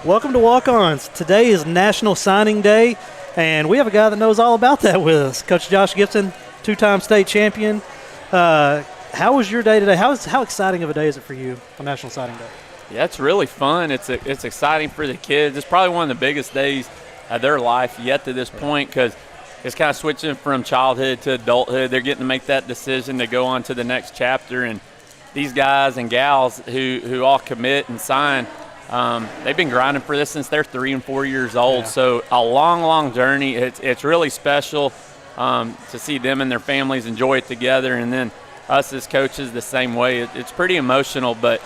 Welcome to Walk-Ons. Today is National Signing Day, and we have a guy that knows all about that with us. Coach Josh Gibson, two-time state champion. How was your day today? How exciting of a day is it for you on National Signing Day? Yeah, it's really fun. It's exciting for the kids. It's probably one of the biggest days of their life yet to this point because it's kind of switching from childhood to adulthood. They're getting to make that decision to go on to the next chapter. And these guys and gals who all commit and sign, they've been grinding for this since they're 3 and 4 years old. Yeah. So a long, long journey. It's really special to see them and their families enjoy it together. And then us as coaches the same way. It's pretty emotional, but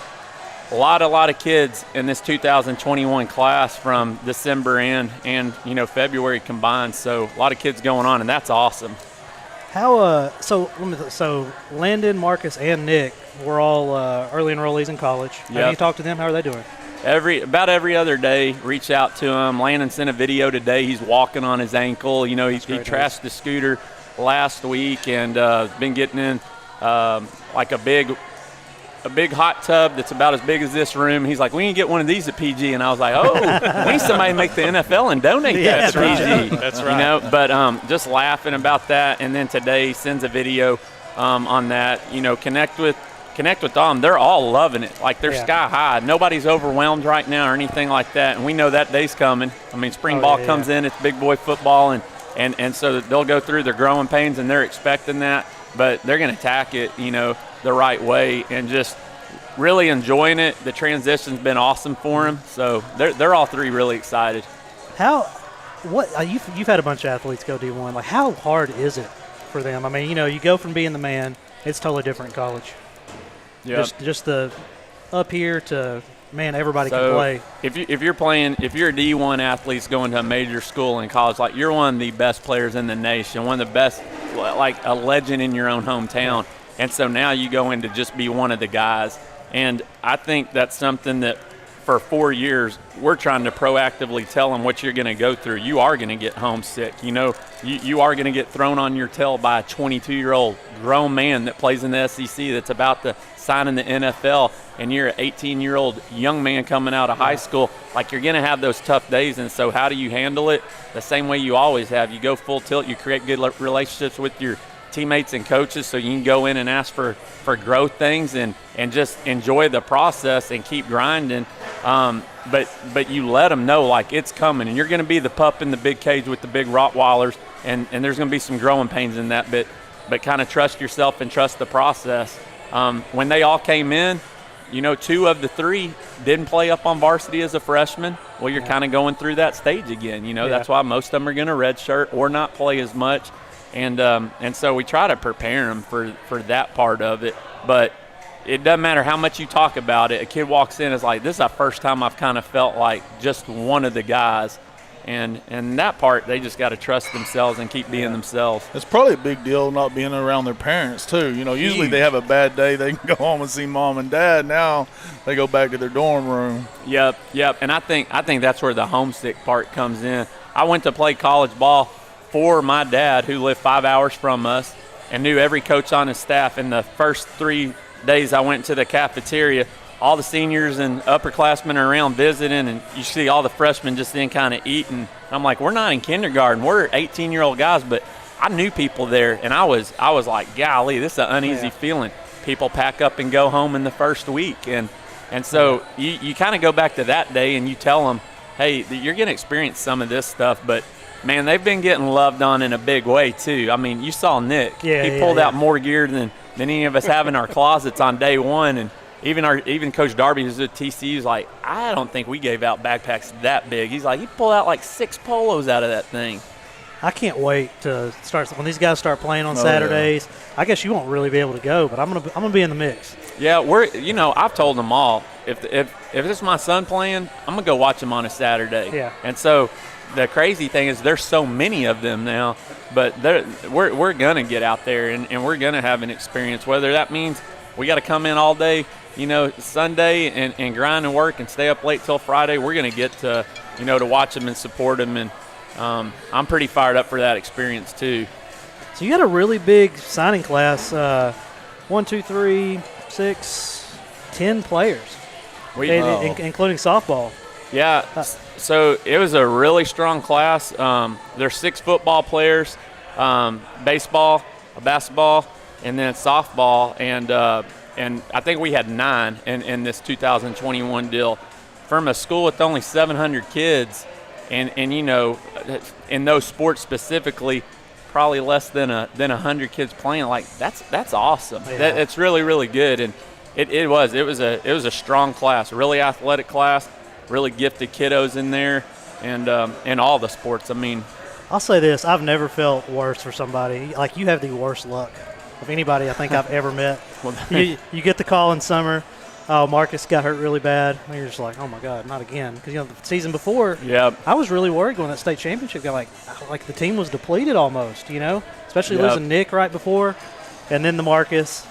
a lot of kids in this 2021 class from December and February combined. So a lot of kids going on, and that's awesome. So Landon, Marcus, and Nick were all early enrollees in college. Yep. Have you talked to them? How are they doing? About every other day, reach out to him. Landon sent a video today. He's walking on his ankle. He trashed the scooter last week and been getting in like a big hot tub that's about as big as this room. He's like, we need to get one of these at PG. And I was like, we need somebody to make the NFL and donate that to PG. That's right. But just laughing about that. And then today he sends a video on that. Connect with them. They're all loving it. Like they're sky high. Nobody's overwhelmed right now or anything like that. And we know that day's coming. I mean, spring ball comes in. It's big boy football. And so they'll go through their growing pains and they're expecting that. But they're going to attack it, the right way and just really enjoying it. The transition's been awesome for them. So they're all three really excited. You've had a bunch of athletes go D1. Like, how hard is it for them? I mean, you go from being the man, it's totally different in college. Yeah. Just the up here to, man, everybody can play. If you're a D1 athlete going to a major school in college, like you're one of the best players in the nation, one of the best, like a legend in your own hometown. And so now you go in to just be one of the guys. And I think that's something that for 4 years we're trying to proactively tell them what you're going to go through. You are going to get homesick. You are going to get thrown on your tail by a 22-year-old grown man that plays in the SEC that's about to sign in the NFL, and you're an 18-year-old young man coming out of high school. Like, you're going to have those tough days, and so how do you handle it? The same way you always have. You go full tilt. You create good relationships with your teammates and coaches so you can go in and ask for growth things and just enjoy the process and keep grinding. But you let them know, like, it's coming, and you're going to be the pup in the big cage with the big Rottweilers, and there's going to be some growing pains in that bit. But kind of trust yourself and trust the process. When they all came in, 2 of the 3 didn't play up on varsity as a freshman. Well, you're kind of going through that stage again. That's why most of them are going to redshirt or not play as much. And so we try to prepare them for that part of it. But it doesn't matter how much you talk about it. A kid walks in and is like, this is the first time I've kind of felt like just one of the guys. And that part, they just got to trust themselves and keep being themselves. It's probably a big deal not being around their parents, too. Usually they have a bad day. They can go home and see mom and dad. Now they go back to their dorm room. Yep. And I think that's where the homesick part comes in. I went to play college ball for my dad, who lived 5 hours from us and knew every coach on his staff. In the first 3 days I went to the cafeteria, all the seniors and upperclassmen are around visiting, and you see all the freshmen just in kind of eating. I'm like, we're not in kindergarten. We're 18-year-old guys, but I knew people there, and I was like, golly, this is an uneasy feeling. People pack up and go home in the first week. And so you kind of go back to that day and you tell them, hey, you're going to experience some of this stuff, but man, they've been getting loved on in a big way too. I mean, you saw Nick. He pulled out more gear than any of us have in our closets on day one. And even Coach Darby, who's at TCU, is like, I don't think we gave out backpacks that big. He's like, he pulled out like 6 polos out of that thing. I can't wait to start when these guys start playing on Saturdays. Yeah. I guess you won't really be able to go, but I'm gonna be in the mix. Yeah, I've told them all, if it's my son playing, I'm gonna go watch him on a Saturday. Yeah. And so the crazy thing is there's so many of them now, but we're going to get out there and we're going to have an experience, whether that means we got to come in all day, Sunday and grind and work and stay up late till Friday. We're going to get to, to watch them and support them. And I'm pretty fired up for that experience too. So you got a really big signing class, 1, 2, 3, 6, 10 players, including softball. Yeah, so it was a really strong class. There's 6 football players, baseball, basketball, and then softball, and I think we had 9 in this 2021 deal. From a school with only 700 kids, and you know, in those sports specifically, probably less than 100 kids playing. Like that's awesome. Yeah. It's really, really good, and it was a strong class, really athletic class, really gifted kiddos in there, and in all the sports. I mean, I'll say this: I've never felt worse for somebody. Like, you have the worst luck of anybody I think I've ever met. You get the call in summer. Oh, Marcus got hurt really bad. And you're just like, oh my God, not again. Because the season before, I was really worried going to that state championship. Like the team was depleted almost. Especially losing Nick right before, and then the Marcus,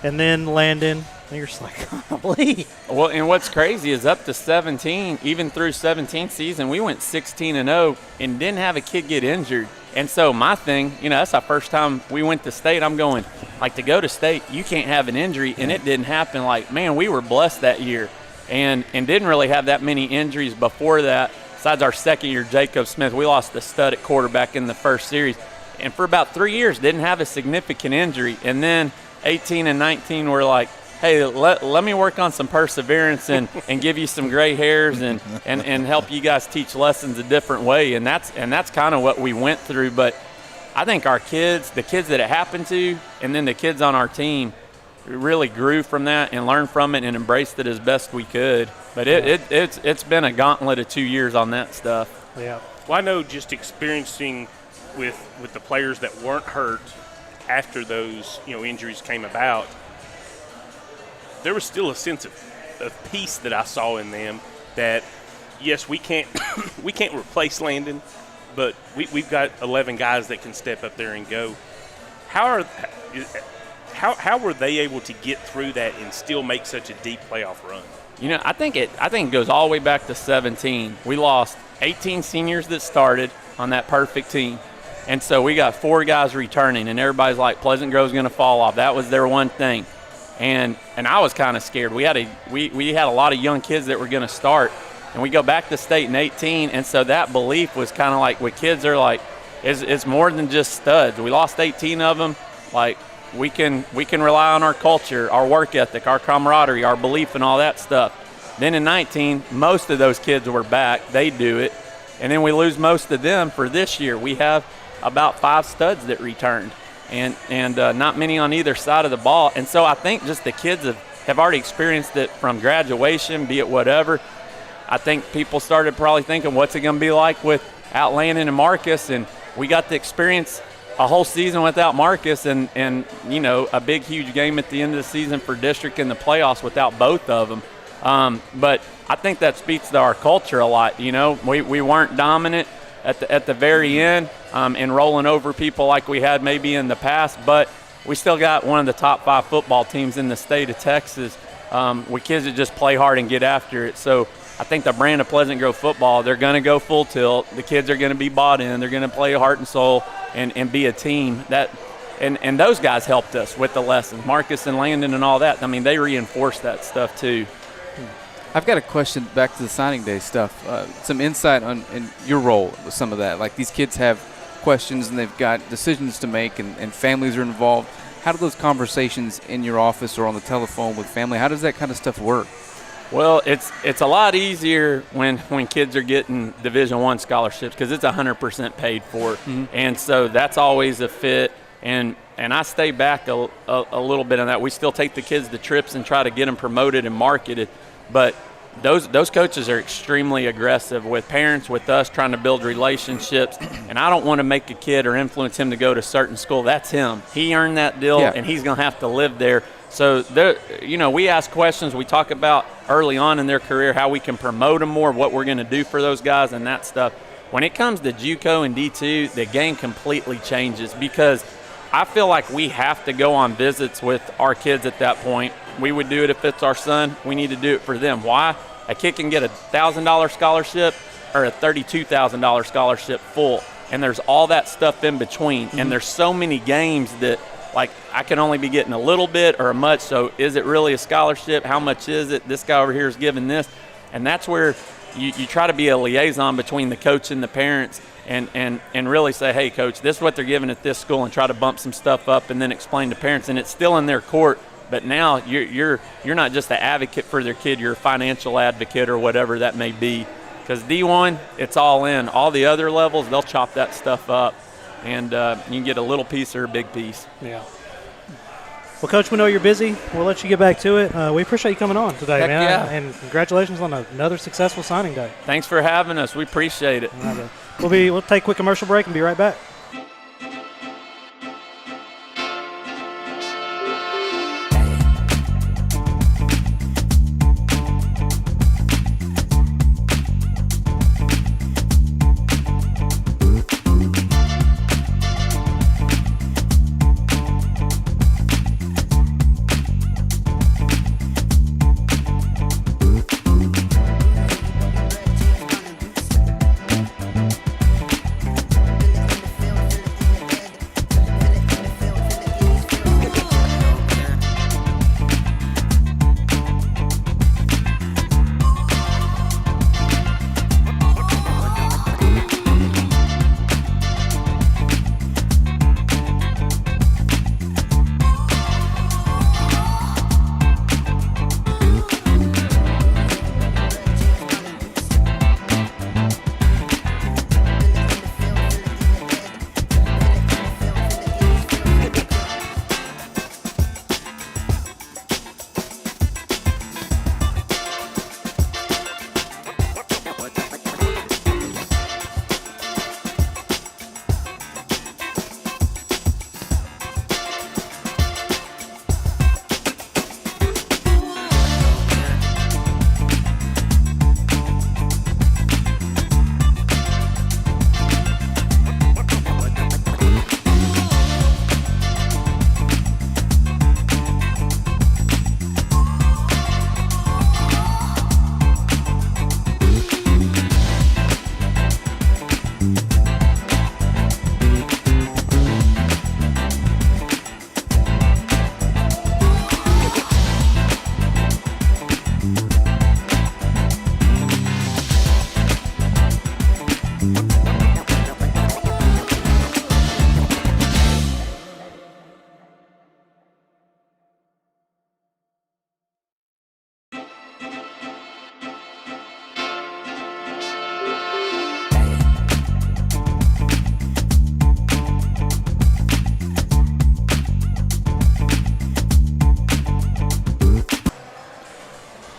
and then Landon. And you're just like, golly. Well, and what's crazy is up to 17, even through 17th season, we went 16-0 and didn't have a kid get injured. And so my thing, that's our first time we went to state. I'm going, like, to go to state, you can't have an injury, and it didn't happen. Like, man, we were blessed that year and didn't really have that many injuries before that. Besides our second year, Jacob Smith, we lost the stud at quarterback in the first series. And for about 3 years, didn't have a significant injury. And then 18 and 19 were like, hey, let me work on some perseverance and give you some gray hairs and help you guys teach lessons a different way. And that's kind of what we went through. But I think our kids, the kids that it happened to, and then the kids on our team really grew from that and learned from it and embraced it as best we could. But it's been a gauntlet of 2 years on that stuff. Yeah. Well, I know just experiencing with the players that weren't hurt after those injuries came about, there was still a sense of peace that I saw in them that, yes, we can't replace Landon, but we've got 11 guys that can step up there and go. How were they able to get through that and still make such a deep playoff run? I think it goes all the way back to 17. We lost 18 seniors that started on that perfect team. And so we got 4 guys returning, and everybody's like, Pleasant Grove's going to fall off. That was their one thing. And I was kind of scared. We had a lot of young kids that were going to start, and we go back to state in 18, and so that belief was kind of like with kids, they're like, it's more than just studs. We lost 18 of them. Like, we can rely on our culture, our work ethic, our camaraderie, our belief, and all that stuff. Then in 19, most of those kids were back. They do it, and then we lose most of them for this year. We have about 5 studs that returned. And not many on either side of the ball. And so I think just the kids have already experienced it from graduation, be it whatever. I think people started probably thinking, what's it going to be like without Landon and Marcus? And we got to experience a whole season without Marcus and a big, huge game at the end of the season for district in the playoffs without both of them. But I think that speaks to our culture a lot. We weren't dominant at the very end and rolling over people like we had maybe in the past, but we still got one of the top 5 football teams in the state of Texas with kids that just play hard and get after it. So I think the brand of Pleasant Grove football, they're going to go full tilt. The kids are going to be bought in. They're going to play heart and soul and be a team. And those guys helped us with the lessons, Marcus and Landon and all that. I mean, they reinforced that stuff too. I've got a question back to the signing day stuff. Some insight on in your role with some of that. Like, these kids have questions and they've got decisions to make and families are involved. How do those conversations in your office or on the telephone with family, how does that kind of stuff work? Well, it's a lot easier when kids are getting Division I scholarships because it's 100% paid for. Mm-hmm. And so that's always a fit. And I stay back a little bit on that. We still take the kids to trips and try to get them promoted and marketed. But those coaches are extremely aggressive with parents, with us, trying to build relationships. And I don't want to make a kid or influence him to go to a certain school. That's him. He earned that deal, and he's going to have to live there. So, we ask questions. We talk about early on in their career how we can promote them more, what we're going to do for those guys and that stuff. When it comes to JUCO and D2, the game completely changes because I feel like we have to go on visits with our kids at that point. We would do it if it's our son. We need to do it for them. Why? A kid can get a $1,000 scholarship or a $32,000 scholarship full, and there's all that stuff in between. Mm-hmm. And there's so many games that, like, I can only be getting a little bit or a much. So is it really a scholarship? How much is it? This guy over here is giving this. And that's where you try to be a liaison between the coach and the parents and really say, hey, coach, this is what they're giving at this school, and try to bump some stuff up and then explain to parents. And it's still in their court, but now you're not just the advocate for their kid, you're a financial advocate or whatever that may be. Because D1, it's all in. All the other levels, they'll chop that stuff up, and you can get a little piece or a big piece. Yeah. Well, Coach, we know you're busy. We'll let you get back to it. We appreciate you coming on today, Heck man. yeah. And congratulations on another successful signing day. Thanks for having us. We appreciate it. We'll take a quick commercial break and be right back.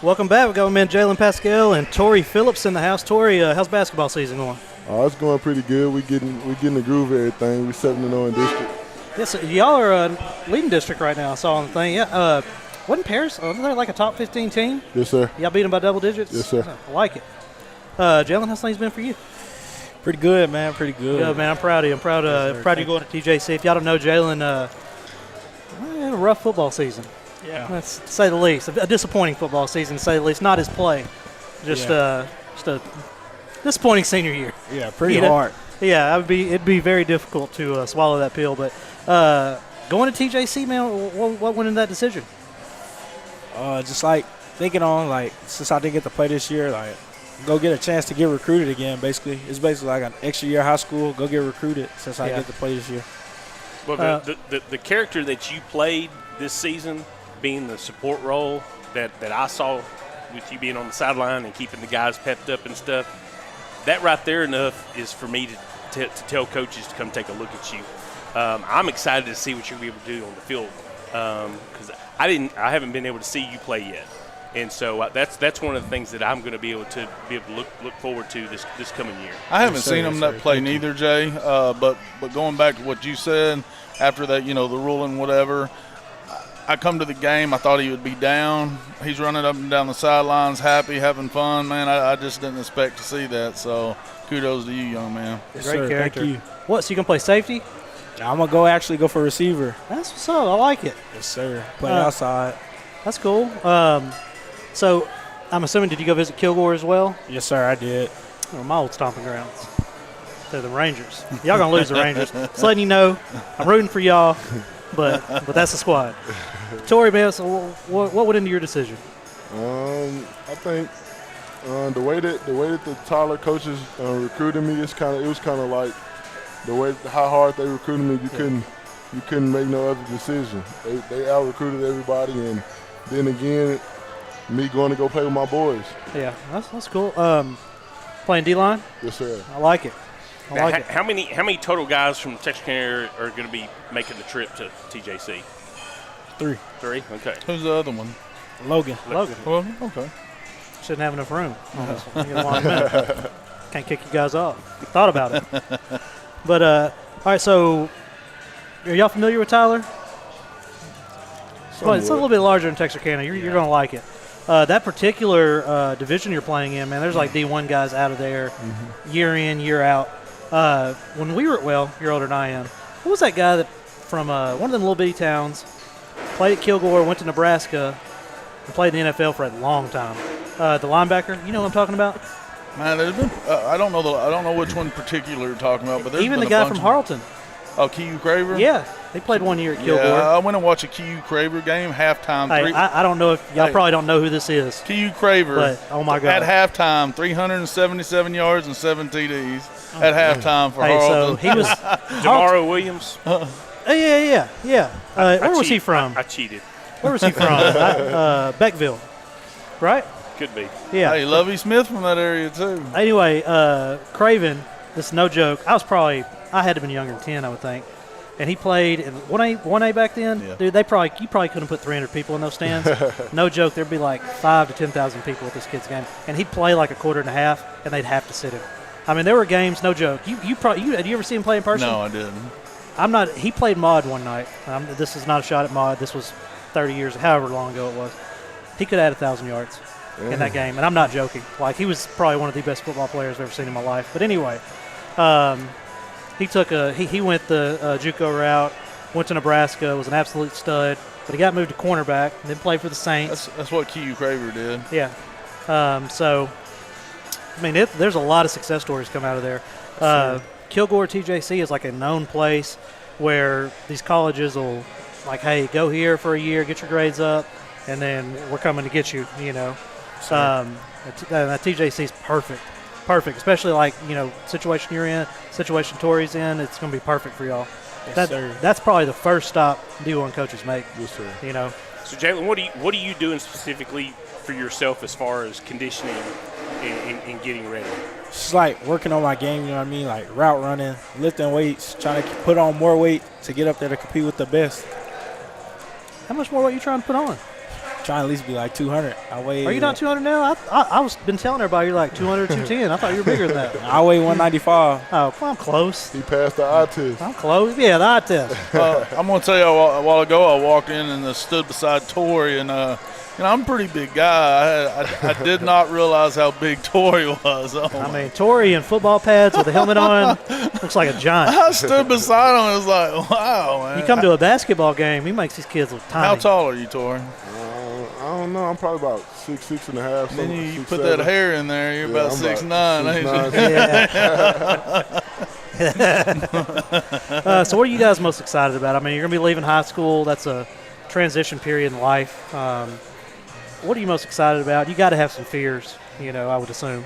Welcome back. We've got my man Jalen Pascal and Tori Phillips in the house. Tori, how's basketball season going? It's going pretty good. We getting the groove of everything. We're 7-0 in district. Yes, y'all are leading district right now. I saw on the thing. Yeah, wasn't Paris? Wasn't there like a top 15 team? Yes, sir. Y'all beat them by double digits? Yes, sir. I like it. Jalen, how's things been for you? Pretty good, man. Pretty good. Good, man. I'm proud of you. I'm proud of you going to TJC. If y'all don't know Jalen, had a rough football season. Yeah. Let's say the least. A disappointing football season, to say the least. Not his play. Just a disappointing senior year. Yeah, pretty hard. Yeah, it'd be very difficult to swallow that pill. But going to TJC, man, what went into that decision? Just like thinking on, like, since I didn't get to play this year, like, go get a chance to get recruited again, basically. It's basically like an extra year of high school, go get recruited since I get to play this year. Well, the character that you played this season, being the support role that I saw with you being on the sideline and keeping the guys pepped up and stuff, that right there enough is for me to tell coaches to come take a look at you. I'm excited to see what you're going to be able to do on the field because I haven't been able to see you play yet. And so that's one of the things that I'm going to be able to look forward to this coming year. I haven't seen him that play neither, Jay. But going back to what you said, after that, the ruling, whatever, I come to the game. I thought he would be down. He's running up and down the sidelines, happy, having fun. Man, I just didn't expect to see that. So kudos to you, young man. Yes, Great sir. character. Thank you. What? So you gonna play safety? I'm going to actually go for receiver. That's what's up. I like it. Yes, sir. Play outside. That's cool. So I'm assuming, did you go visit Kilgore as well? Yes, sir, I did. Oh, my old stomping grounds. They're the Rangers. Y'all gonna lose the Rangers. Just letting you know, I'm rooting for y'all, but that's the squad. Tori, man, so what went into your decision? I think The way that the Tyler coaches recruited me, it was kind of like how hard they recruited me. You couldn't make no other decision. They out recruited everybody, and then again, me going to go play with my boys. Yeah, that's cool. Playing D-line? Yes, sir. I like it. How many total guys from Texarkana are going to be making the trip to TJC? 3. 3? Okay. Who's the other one? Logan. Well, okay. Shouldn't have enough room. Can't kick you guys off. Thought about it. But, all right, so are y'all familiar with Tyler? Well, it's a little bit larger than Texarkana. You're going to like it. That particular division you're playing in, man, there's like D1 guys out of there year in, year out. When we were you're older than I am. What was that guy that from one of them little bitty towns, played at Kilgore, went to Nebraska, and played in the NFL for a long time? The linebacker, you know what I'm talking about? Man, there's been I don't know which one particular you're talking about, but there's even been the guy a bunch from Harleton. Oh, Q Craver? Yeah, they played 1 year at Kilgore. Yeah, I went and watched a Q Craver game, halftime. Hey, I don't know if y'all probably don't know who this is. Q Craver. But, oh, my God. At halftime, 377 yards and 7 TDs at halftime for Harleton. So he was Jamaro Williams. Yeah. Where was he from? I cheated. Where was he from? Beckville, right? Could be. Yeah. Hey, Lovey Smith from that area too. Anyway, Craven, this is no joke. I had to have been younger than 10, I would think. And he played in 1A back then. Yeah. Dude, you probably couldn't put 300 people in those stands. No joke. There'd be like 5,000 to 10,000 people at this kid's game. And he'd play like a quarter and a half, and they'd have to sit him. I mean, there were games, no joke. Had you ever seen him play in person? No, I didn't. He played Mod one night. This is not a shot at Mod. This was 30 years, however long ago it was. He could have had 1,000 yards in that game, and I'm not joking. Like, he was probably one of the best football players I've ever seen in my life. But anyway, he went the JUCO route, went to Nebraska, was an absolute stud, but he got moved to cornerback and then played for the Saints. That's what Q Craver did. Yeah. So, I mean, there's a lot of success stories come out of there. Kilgore TJC is like a known place where these colleges will, like, hey, go here for a year, get your grades up, and then we're coming to get you, you know. That TJC is perfect, especially like, you know, situation you're in, situation Tori's in, it's going to be perfect for y'all. Yes, sir. That's probably the first stop D1 coaches make. Yes, sir. You know. So, Jalen, what are you doing specifically for yourself as far as conditioning and getting ready? Just like working on my game, you know what I mean? Like route running, lifting weights, trying to put on more weight to get up there to compete with the best. How much more weight you trying to put on? Trying to at least be like 200. Are you not 200 now? I was been telling everybody you're like 200, 210. I thought you were bigger than that. I weigh 195. Oh, well, I'm close. He passed the eye test. I'm close. Yeah, the eye test. I'm going to tell you a while ago, I walked in and stood beside Tori, and you know, I'm a pretty big guy. I did not realize how big Tori was. Oh, I mean, Tori in football pads with a helmet on looks like a giant. I stood beside him and was like, wow, man. You come to a basketball game, he makes these kids look tiny. How tall are you, Tori? I don't know. I'm probably about 6'6.5". Then you 6'7". put that hair in there, you're about I'm 6'9", ain't you? Yeah. So what are you guys most excited about? I mean, you're going to be leaving high school. That's a transition period in life. What are you most excited about? You got to have some fears, you know, I would assume.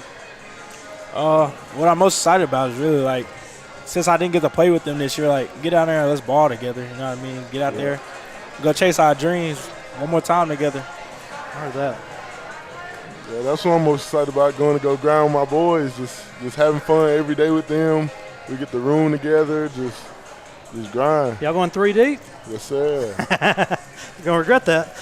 What I'm most excited about is really like, since I didn't get to play with them this year, like get out there and let's ball together. You know what I mean? Get out there, go chase our dreams one more time together. I heard that. Yeah, that's what I'm most excited about, going to go grind with my boys, just having fun every day with them. We get the room together, just grind. Y'all going 3 deep? Yes, sir. You're going to regret that.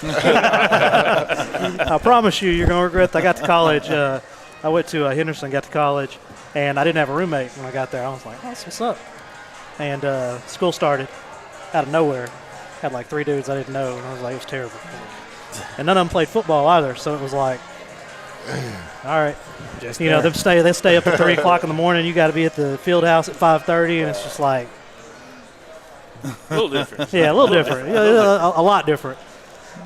I promise you, you're going to regret that. I got to college. I went to Henderson, got to college, and I didn't have a roommate when I got there. I was like, oh, that's what's up. And school started out of nowhere. Had like 3 dudes I didn't know, and I was like, it was terrible. And none of them played football either, so it was like, all right. Just you know, they stay up at 3 o'clock in the morning. You got to be at the field house at 5:30, and it's just like, A little different. yeah, a little different. A lot different.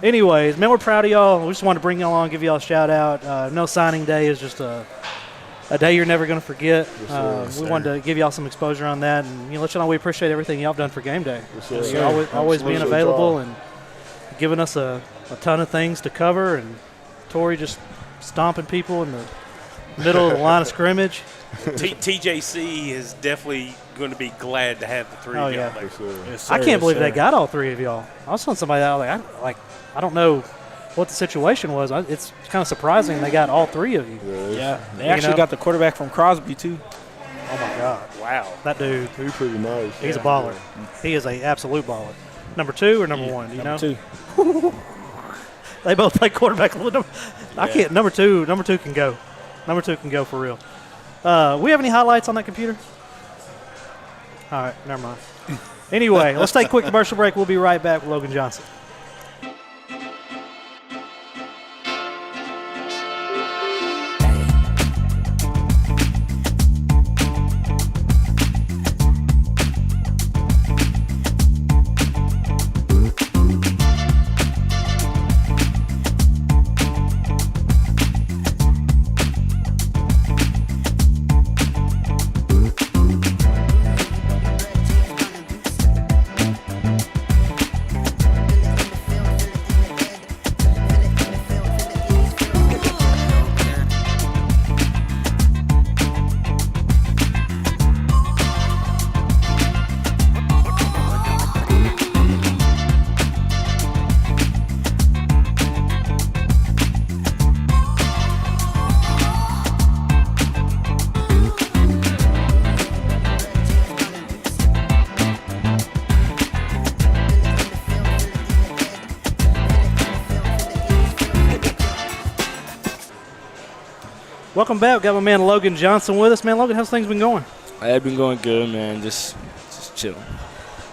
Anyways, man, we're proud of y'all. We just wanted to bring y'all on, give y'all a shout out. No signing day is just a day you're never going to forget. We wanted to give y'all some exposure on that, and let you know we appreciate everything y'all have done for Game Day. Yes, Always being available and giving us a ton of things to cover, and Tori just stomping people in the middle of the line of scrimmage. TJC is definitely going to be glad to have the three of y'all there. Yes, sir, I can't yes, believe sir. they got all three of y'all. I was telling somebody that I don't know what the situation was. It's kind of surprising they got all three of you. Yeah, they actually got the quarterback from Crosby too. Oh my God, Wow. that dude, He's pretty nice. he's a baller. He is an absolute baller. Number 2 or number 1? Do you know? Two. They both play quarterback. I can't. Number two can go. Number 2 can go for real. We have any highlights on that computer? All right, never mind. Anyway, let's take a quick commercial break. We'll be right back with Logan Johnson. Welcome back. Got my man Logan Johnson with us. Man, Logan, how's things been going? I've been going good, man. Just chilling.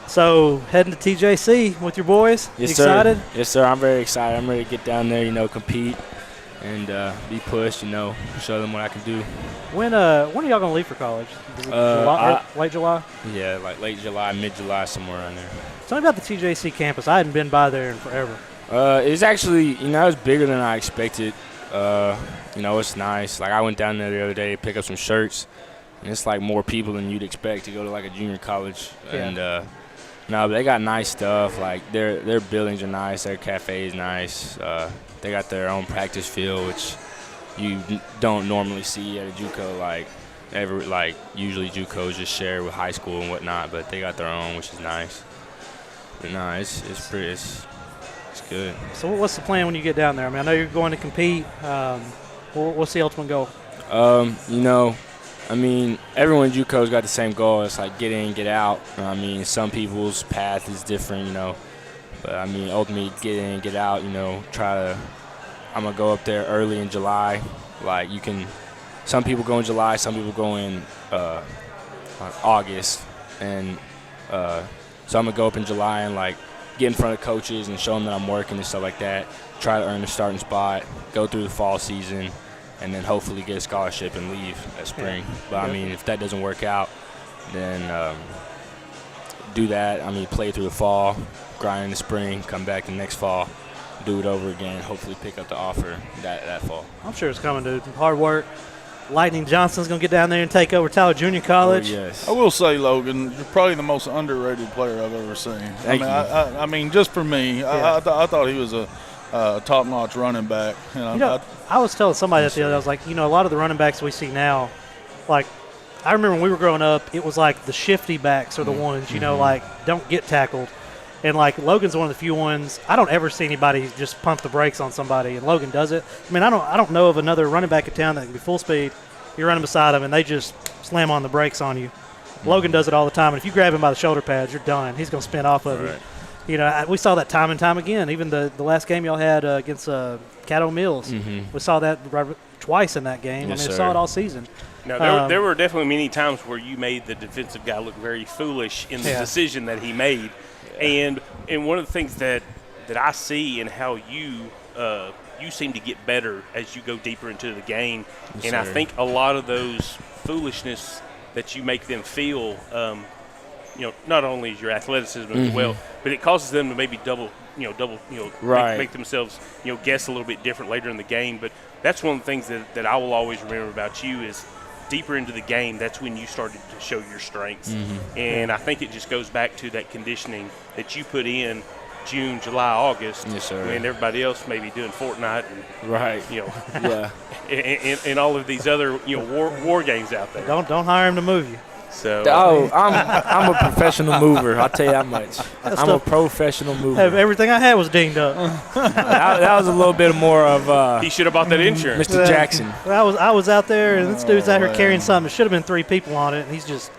So, heading to TJC with your boys? Yes, Excited? sir. Yes, sir. I'm very excited. I'm ready to get down there, compete and be pushed, show them what I can do. When are y'all going to leave for college? Is it July, late July? Yeah, like late July, mid-July, somewhere around there. Tell me about the TJC campus. I hadn't been by there in forever. It's actually, it's bigger than I expected. It's nice. Like, I went down there the other day to pick up some shirts, and it's like more people than you'd expect to go to like a junior college. Yeah. And but they got nice stuff. Like their buildings are nice. Their cafe is nice. They got their own practice field, which you don't normally see at a JUCO. Usually JUCOs just share with high school and whatnot, but they got their own, which is nice. But no, it's good. So what's the plan when you get down there? I mean, I know you're going to compete. What's the ultimate goal? Everyone at JUCO's got the same goal. It's like get in, get out. Some people's path is different, But, ultimately get in, get out, I'm going to go up there early in July. Some people go in July, some people go in August. And so I'm going to go up in July and, get in front of coaches and show them that I'm working and stuff like that. Try to earn a starting spot, go through the fall season, and then hopefully get a scholarship and leave that spring. Yeah. But, if that doesn't work out, then do that. Play through the fall, grind in the spring, come back the next fall, do it over again, hopefully pick up the offer that fall. I'm sure it's coming, dude. Hard work. Lightning Johnson's going to get down there and take over Tyler Junior College. Oh, yes. I will say, Logan, you're probably the most underrated player I've ever seen. Thank you. Just for me, yeah. I thought he was a top-notch running back. I was telling somebody that the other day, I was like, a lot of the running backs we see now, I remember when we were growing up, it was like the shifty backs are the ones, don't get tackled. And, Logan's one of the few ones, I don't ever see anybody just pump the brakes on somebody, and Logan does it. I don't know of another running back in town that can be full speed. You're running beside him, and they just slam on the brakes on you. Logan does it all the time, and if you grab him by the shoulder pads, you're done. He's going to spin off of you. We saw that time and time again. Even the last game y'all had against Caddo Mills, we saw that twice in that game. Yes, we saw it all season. Now, there were definitely many times where you made the defensive guy look very foolish in the decision that he made. And one of the things that I see in how you seem to get better as you go deeper into the game, yes, and sir. I think a lot of those foolishness that you make them feel, not only is your athleticism as well, but it causes them to maybe double, right. make themselves, guess a little bit different later in the game. But that's one of the things that I will always remember about you is deeper into the game, that's when you started to show your strengths. And I think it just goes back to that conditioning that you put in June, July, August. Yes, sir. When everybody else may be doing Fortnite and Right. Yeah. and all of these other war games out there. Don't hire him to move you. So Oh, I'm a professional mover. I'll tell you that much. I'm a professional mover. Everything I had was dinged up. that was a little bit more of he should have bought that insurance. Mr. Jackson. I was out there, and this dude's out here carrying something. It should have been 3 people on it, and he's just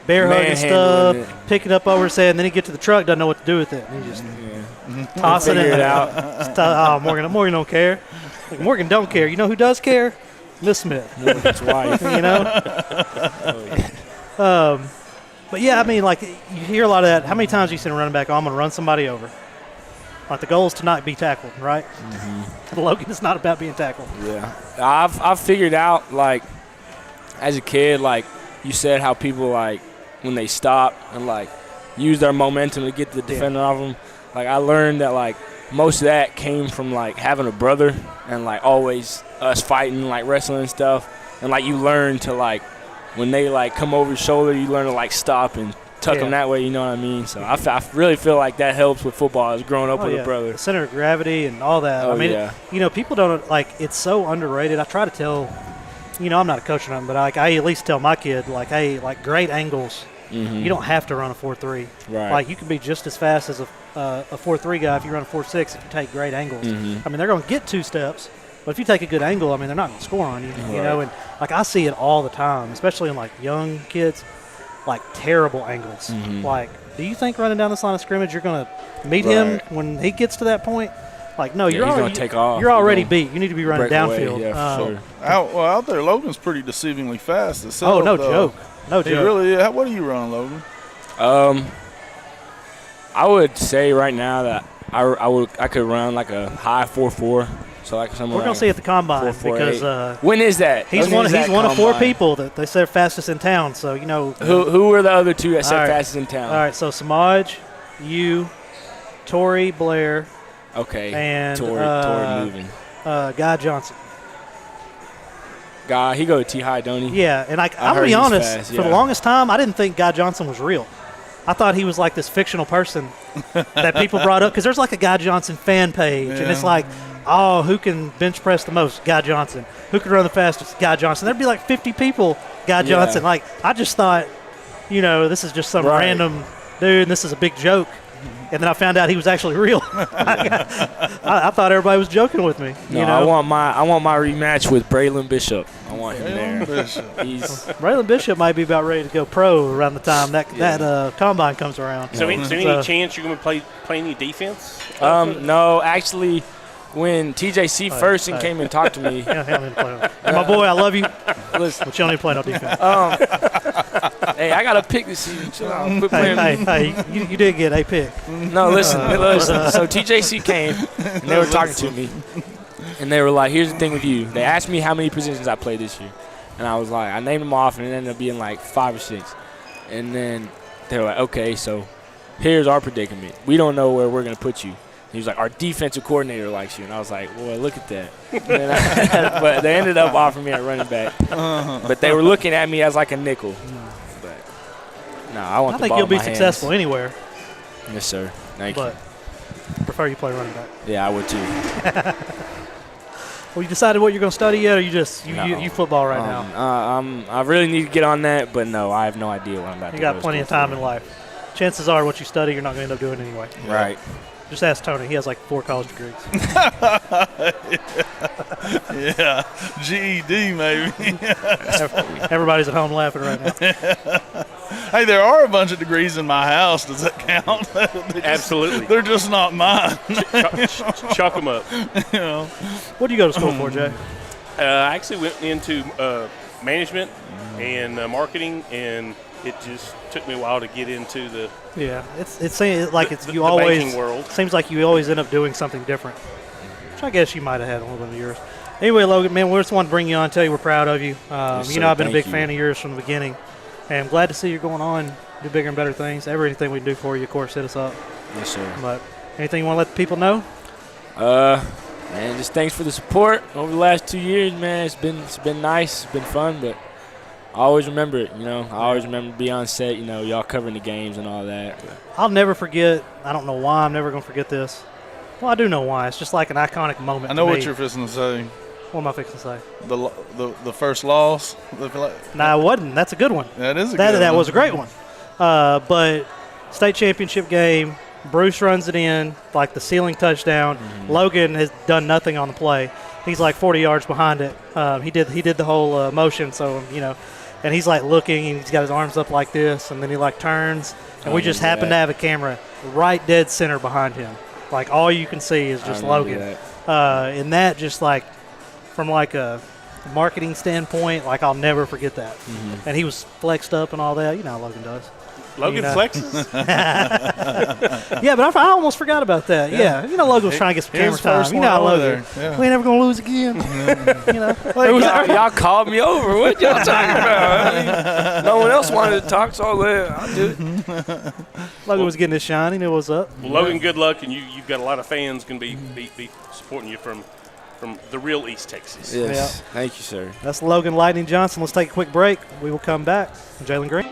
bear hugging stuff, Manhandling picking up over his head, and then he get to the truck, doesn't know what to do with it. And he just tossing Figure it it out. Morgan don't care. Like, Morgan don't care. You know who does care? Miss Smith. Morgan's wife. You know. But yeah, I mean, like you hear a lot of that. How many times you seen a running back? Oh, I'm going to run somebody over. Like the goal is to not be tackled, right? Mm-hmm. Logan, it's not about being tackled. Yeah, I've figured out, like, as a kid, like you said, how people, like, when they stop and, like, use their momentum to get the defender off them. Like, I learned that, like, most of that came from, like, having a brother and, like, always us fighting, like, wrestling and stuff. And, like, you learn to, like, when they, like, come over your shoulder, you learn to, like, stop and tuck them that way, you know what I mean? So I really feel like that helps with football, is growing up with a brother. The center of gravity and all that. I mean, you know, people don't, like, it's so underrated. I try to tell, you know, I'm not a coach or nothing, but I at least tell my kid, like, hey, like, great angles. You don't have to run a 4.3. Right. Like, you can be just as fast as a 4.3 guy if you run a 4.6 if you take great angles. I mean, they're going to get 2 steps, but if you take a good angle, I mean, they're not going to score on you, you know? And, like, I see it all the time, especially in, like, young kids, like, terrible angles. Like, do you think running down this line of scrimmage you're going to meet him when he gets to that point? Like, no, you're already, take off. You're already beat. You need to be running downfield. Yeah, for sure. Out there, Logan's pretty deceivingly fast. Oh, no joke. No joke. Really, what are you running, Logan? I would say right now that I could run like a high 4.4. So like somewhere. We're gonna see at the combine 4.48. because when is that? He's one of 4 people that they said fastest in town. So you know who were the other 2 that said fastest in town? All right, so Samaj, you, Tori Blair, and Tori moving. Guy Johnson. Guy, he go to T-High, don't he? Yeah, and I'm gonna be honest. For the longest time, I didn't think Guy Johnson was real. I thought he was like this fictional person that people brought up because there's like a Guy Johnson fan page, and it's like, oh, who can bench press the most? Guy Johnson. Who can run the fastest? Guy Johnson. There'd be like 50 people, Guy Johnson. Like, I just thought, you know, this is just some random dude, and this is a big joke. And then I found out he was actually real. I thought everybody was joking with me. No, you know? I want my rematch with Braylon Bishop. I want him there. Braylon Bishop might be about ready to go pro around the time that combine comes around. So, any chance you're going to play any defense? No, actually, when TJC first came and talked to me. My boy, I love you. Listen, but you don't need to play no defense. Hey, I got a pick this season. Chill out. You did get a pick. No, listen. So TJC came, and they were talking to me. And they were like, here's the thing with you. They asked me how many positions I played this year. And I was like, I named them off, and it ended up being like 5 or 6. And then they were like, okay, so here's our predicament. We don't know where we're going to put you. He was like, our defensive coordinator likes you. And I was like, well, look at that. But they ended up offering me a running back. But they were looking at me as like a nickel. But, no, I want the ball in my hands. I think you'll be successful anywhere. Yes, sir. Thank you. But prefer you play running back. Yeah, I would too. Well, you decided what you're going to study yet, or you football right now? I really need to get on that, but no, I have no idea what I'm about to do. You got plenty of time in life. Chances are what you study, you're not going to end up doing anyway. Right. Just ask Tony. He has like 4 college degrees. Yeah, GED maybe. Everybody's at home laughing right now. Hey, there are a bunch of degrees in my house. Does that count? Absolutely. They're just not mine. Chalk them up. You know. What do you go to school for, Jay? I actually went into management and marketing, and it just took me a while to get into the banking world. Seems like you always end up doing something different. Which I guess you might have had a little bit of yours. Anyway, Logan, man, we just want to bring you on and tell you we're proud of you. I've been a big fan of yours from the beginning. And I'm glad to see you going on, do bigger and better things. Everything we can do for you, of course, hit us up. Yes, sir. But anything you want to let the people know? Man, just thanks for the support over the last 2 years, man. It's been nice. It's been fun, but I always remember it. I always remember being on set. Y'all covering the games and all that. I'll never forget. I don't know why I'm never going to forget this. Well, I do know why. It's just like an iconic moment. I know to what me. you're fixing to say. What am I fixing to say? The first loss. No, it wasn't. That's a good one. That is a that, good That one. was a great one. But state championship game, Bruce runs it in, like the ceiling touchdown. Mm-hmm. Logan has done nothing on the play. He's like 40 yards behind it. He did the whole motion, so, and he's like looking, and he's got his arms up like this, and then he like turns, and we just happen to have a camera right dead center behind him. Like all you can see is just Logan. And that just like, from like a marketing standpoint, like I'll never forget that. Mm-hmm. And he was flexed up and all that. You know how Logan does. Logan flexes? Yeah, but I almost forgot about that. Yeah. Logan was trying to get some camera time. You know how Logan. Yeah. We ain't never going to lose again. Y'all called me over. What y'all talking about? No one else wanted to talk, so I'll do it. Logan was getting his shine. He knew what was up. Well, Logan, good luck, and you've got a lot of fans going to be supporting you from the real East Texas. Yes. Yeah. Thank you, sir. That's Logan Lightning Johnson. Let's take a quick break. We will come back. Jalen Green.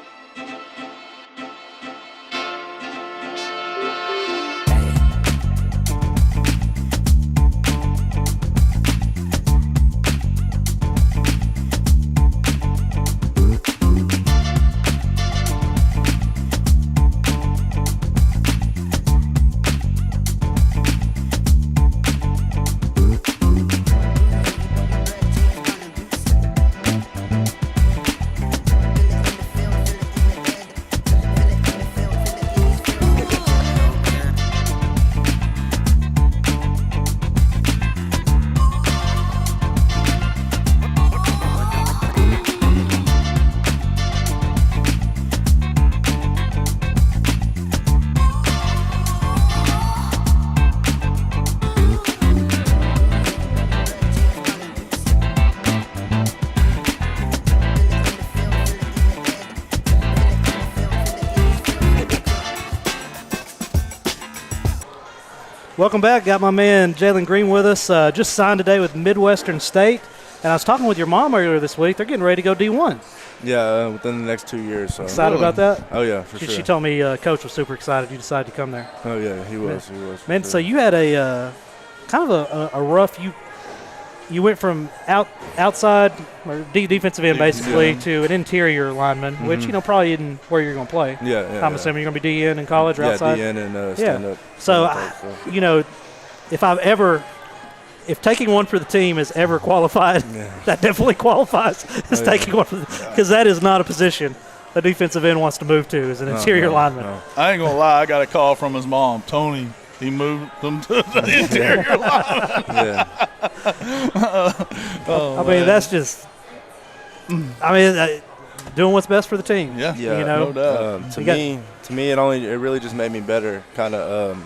Welcome back. Got my man Jalen Green with us. Just signed today with Midwestern State. And I was talking with your mom earlier this week. They're getting ready to go D1. Yeah, within the next 2 years. So. Excited about that? Oh, yeah, for sure. She told me Coach was super excited you decided to come there. Oh, yeah, he was. Man, sure. so you had a kind of a rough – you went from outside or defensive end basically to an interior lineman, which probably isn't where you're going to play. Yeah. I'm assuming you're going to be DN in college or outside. Yeah, DN and stand up. So, if taking one for the team is ever qualified, that definitely qualifies as taking one for the – because that is not a position a defensive end wants to move to as an interior lineman. No. I ain't going to lie. I got a call from his mom, Tony. He moved them to the interior lineman. I mean, that's just – doing what's best for the team. Yeah, no doubt. To me, it really just made me better. Kind of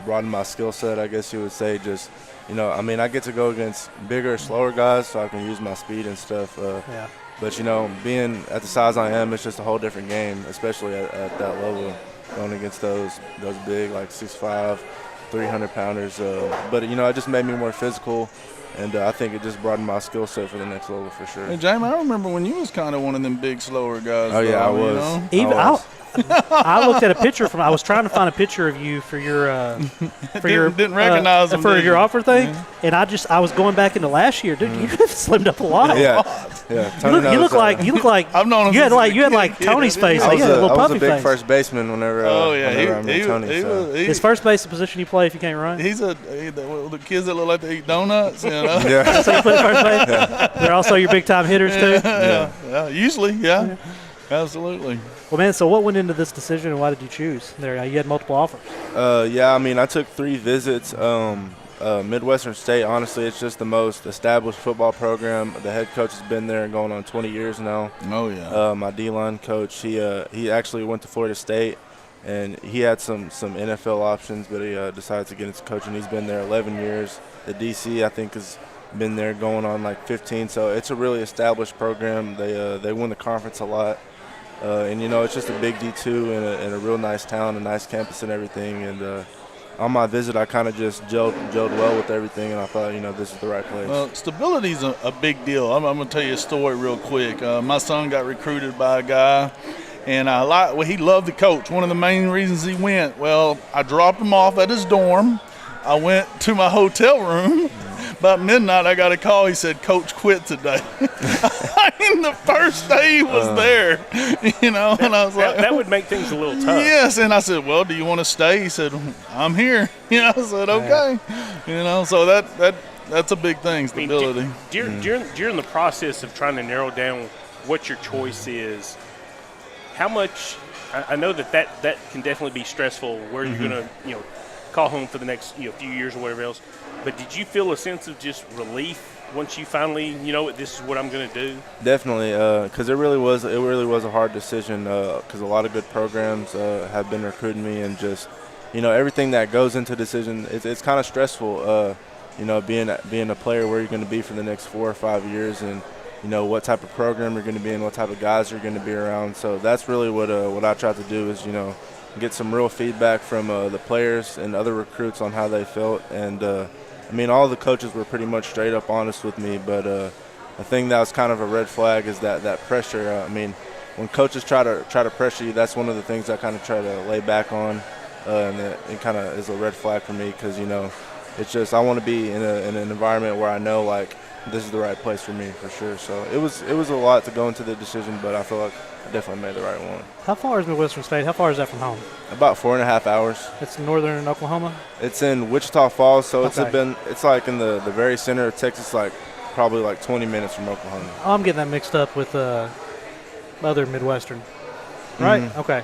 broadened my skill set, I guess you would say. Just I get to go against bigger, slower guys, so I can use my speed and stuff. But being at the size I am, it's just a whole different game, especially at that level, going against those big, like 6'5", 300-pounders. But it just made me more physical. And I think it just broadened my skill set for the next level for sure. Hey, Jamie, I remember when you was kind of one of them big, slower guys. Oh, yeah, I was. I looked at a picture I was trying to find a picture of you for your didn't recognize him, for your offer thing, and I was going back into last year, dude. You have slimmed up a lot. Yeah. You look like I've known him. You had like Tony's face. I was a big face. first baseman whenever. I met Tony. His first base is the position you play if you can't run. He's the kids that look like they eat donuts. Yeah. So you play first base. Yeah. They're also your big time hitters too. Yeah. Usually, yeah. Absolutely. Well, man, so what went into this decision and why did you choose? You had multiple offers. I took 3 visits. Midwestern State, honestly, it's just the most established football program. The head coach has been there going on 20 years now. Oh, yeah. My D-line coach, he actually went to Florida State, and he had some NFL options, but he decided to get into coaching. He's been there 11 years. The DC, I think, has been there going on like 15. So it's a really established program. They win the conference a lot. And it's just a big D2 in a real nice town, a nice campus and everything. And, on my visit, I kind of just gelled well with everything, and I thought, this is the right place. Well, stability is a big deal. I'm going to tell you a story real quick. My son got recruited by a guy, and he loved the coach. One of the main reasons he went, I dropped him off at his dorm. I went to my hotel room. About midnight, I got a call. He said, "Coach quit today." The first day he was there, and I was like, that would make things a little tough. Yes, and I said, "Well, do you want to stay?" He said, "I'm here." I said, "Okay." So that's a big thing, stability. During the process of trying to narrow down what your choice is, how much? I know that can definitely be stressful. Where you're going to call home for the next few years or whatever else. But did you feel a sense of just relief once you finally, this is what I'm going to do? Definitely, because it really was a hard decision. Because a lot of good programs have been recruiting me, and just everything that goes into decision, it's kind of stressful. Being a player, where you're going to be for the next 4 or 5 years, and what type of program you're going to be in, what type of guys you're going to be around. So that's really what I try to do is get some real feedback from the players and other recruits on how they felt. And all the coaches were pretty much straight up honest with me, but the thing that was kind of a red flag is that pressure. When coaches try to pressure you, that's one of the things I kind of try to lay back on, and it kind of is a red flag for me because it's just I want to be in an environment where I know like this is the right place for me for sure. So it was a lot to go into the decision, but I feel like I definitely made the right one. How far is Midwestern State? How far is that from home? About 4.5 hours. It's northern Oklahoma? It's in Wichita Falls, so Okay. it's like in the very center of Texas, like probably like 20 minutes from Oklahoma. Oh, I'm getting that mixed up with other Midwestern. Right? Okay.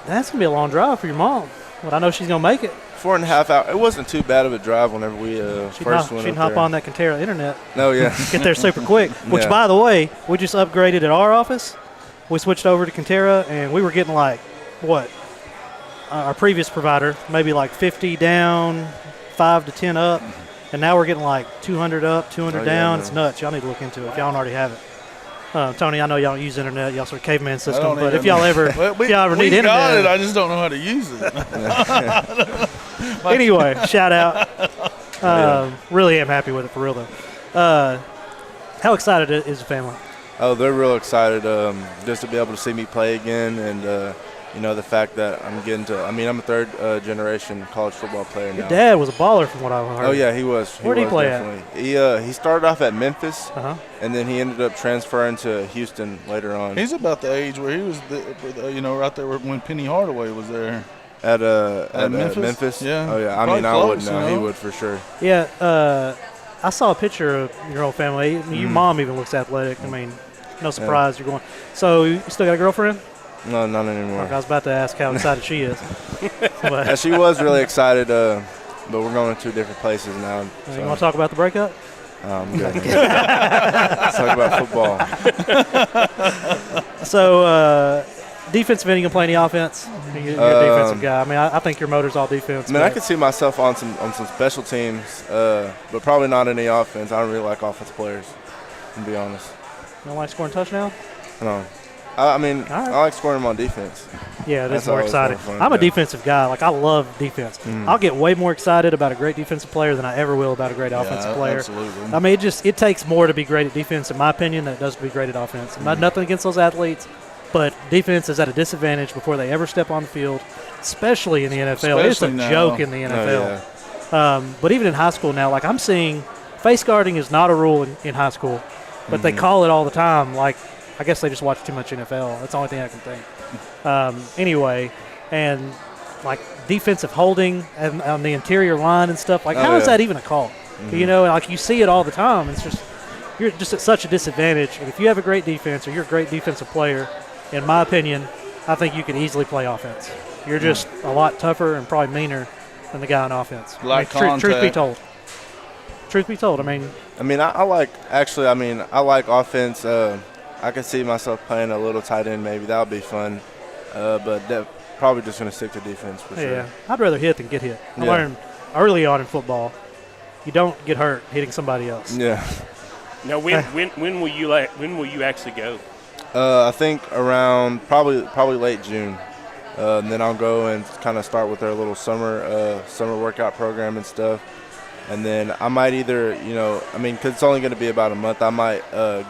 That's going to be a long drive for your mom, but I know she's going to make it. 4.5 hours. It wasn't too bad of a drive whenever we first went up there. She can hop on that Conterra internet. No, yeah. Get there super quick. Which, Yeah. by the way, we just upgraded at our office. We switched over to Conterra, and we were getting like, our previous provider, maybe like 50 down, 5 to 10 up, and now we're getting like 200 up, 200 down. man. It's nuts. Y'all need to look into it if y'all don't already have it. Tony, I know y'all don't use internet. Y'all sort of caveman system, but if y'all ever, we need internet. got it. I just don't know how to use it. Anyway, shout out. Really am happy with it for real though. How excited is the family? Oh, they're real excited just to be able to see me play again, and the fact that I'm getting to. I'm a third generation college football player now. Your dad was a baller from what I heard. Oh yeah, he was. Where did he play at? He started off at Memphis, and then he ended up transferring to Houston later on. He's about the age where he was, right there when Penny Hardaway was there. At Memphis? Memphis? Yeah. Oh, yeah. Probably I would close, know. He would for sure. Yeah. I saw a picture of your whole family. Your mom even looks athletic. No surprise you're going. So you still got a girlfriend? No, not anymore. I was about to ask how excited she is. But, Yeah, she was really excited, but we're going to 2 different places now. you want to talk about the breakup? Good. Let's talk about football. So, defensive end, you can play any offense? You're a defensive guy. I think your motor's all defense. I could see myself on some special teams, but probably not any offense. I don't really like offense players, to be honest. You don't like scoring touchdowns? No. I like scoring them on defense. Yeah, that's That's more always more exciting. fun, I'm a yeah. defensive guy. Like, I love defense. I'll get way more excited about a great defensive player than I ever will about a great offensive player. Absolutely. It takes more to be great at defense, in my opinion, than it does to be great at offense. Nothing against those athletes, but defense is at a disadvantage before they ever step on the field, especially in the NFL. It's a joke in the NFL. Oh, yeah. But even in high school now, like I'm seeing face guarding is not a rule in high school, but they call it all the time. Like, I guess they just watch too much NFL. That's the only thing I can think. Anyway, and like defensive holding and on the interior line and stuff. Like, how is that even a call? Like you see it all the time. It's just you're just at such a disadvantage. And if you have a great defense or you're a great defensive player, in my opinion, I think you could easily play offense. You're just a lot tougher and probably meaner than the guy on offense. Truth be told. Truth be told, I like offense. I could see myself playing a little tight end maybe. That would be fun. But probably just going to stick to defense for sure. Yeah, I'd rather hit than get hit. I learned early on in football, you don't get hurt hitting somebody else. Yeah. Now, when will you actually go? I think around probably late June. And then I'll go and kind of start with their little summer workout program and stuff. And then I might either, because it's only going to be about a month, I might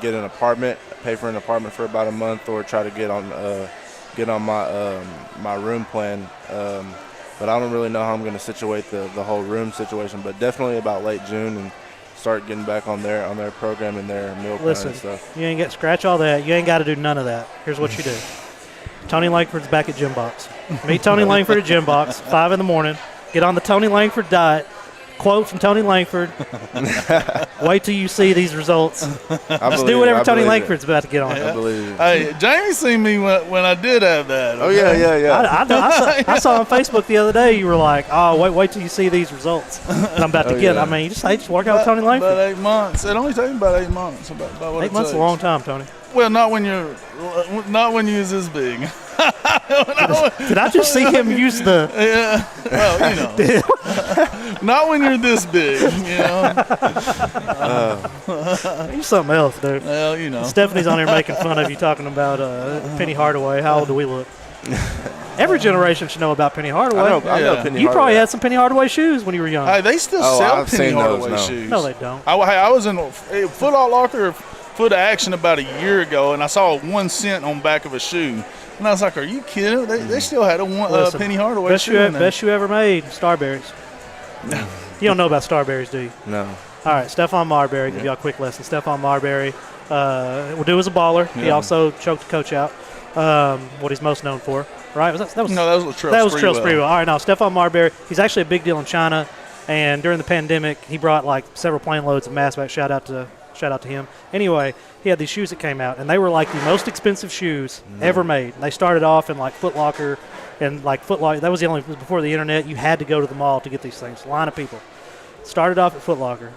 get an apartment, pay for an apartment for about a month, or try to get on my room plan. But I don't really know how I'm going to situate the whole room situation. But definitely about late June and start getting back on their program and their meal plan and stuff. You ain't scratch all that. You ain't got to do none of that. Here's what you do. Tony Langford's back at Gym Box. Meet Tony Langford at Gym Box, 5 in the morning. Get on the Tony Langford diet. Quote from Tony Langford. Wait till you see these results. Just do whatever Tony Langford's about to get on. I believe it. Hey, Jamie seen me when I did have that. Oh, yeah. I saw on Facebook the other day you were like, oh, wait till you see these results that I'm about to get. Yeah. I mean, you just work out with Tony Langford. About 8 months. It only takes about 8 months. About what 8 months is a long time, Tony. Well, not when you're this big. Did I just see him use the? Yeah. Well, not when you're this big. He's something else, dude. Well, Stephanie's on here making fun of you talking about Penny Hardaway. How old do we look? Every generation should know about Penny Hardaway. I know Penny Hardaway. You probably had some Penny Hardaway shoes when you were young. Hey, they still sell I've Penny seen those, Hardaway no. shoes. No, they don't. I was in Foot Locker, Foot Action about a year ago, and I saw 1 cent on the back of a shoe. And I was like, are you kidding? They still had a Penny Hardaway shoe in there. Best shoe ever made, Starberries. You don't know about Starberries, do you? No. All right, Stephon Marbury, give y'all a quick lesson. Stephon Marbury will do as a baller. He also choked the coach out, what he's most known for. Right? That was Latrell Sprewell. All right, now Stephon Marbury, he's actually a big deal in China, and during the pandemic, he brought like several plane loads of masks back. Shout out to him. Anyway, he had these shoes that came out, and they were like the most expensive shoes ever made. And they started off in like Foot Locker, and like Foot Locker, that was before the internet. You had to go to the mall to get these things. A line of people. Started off at Foot Locker,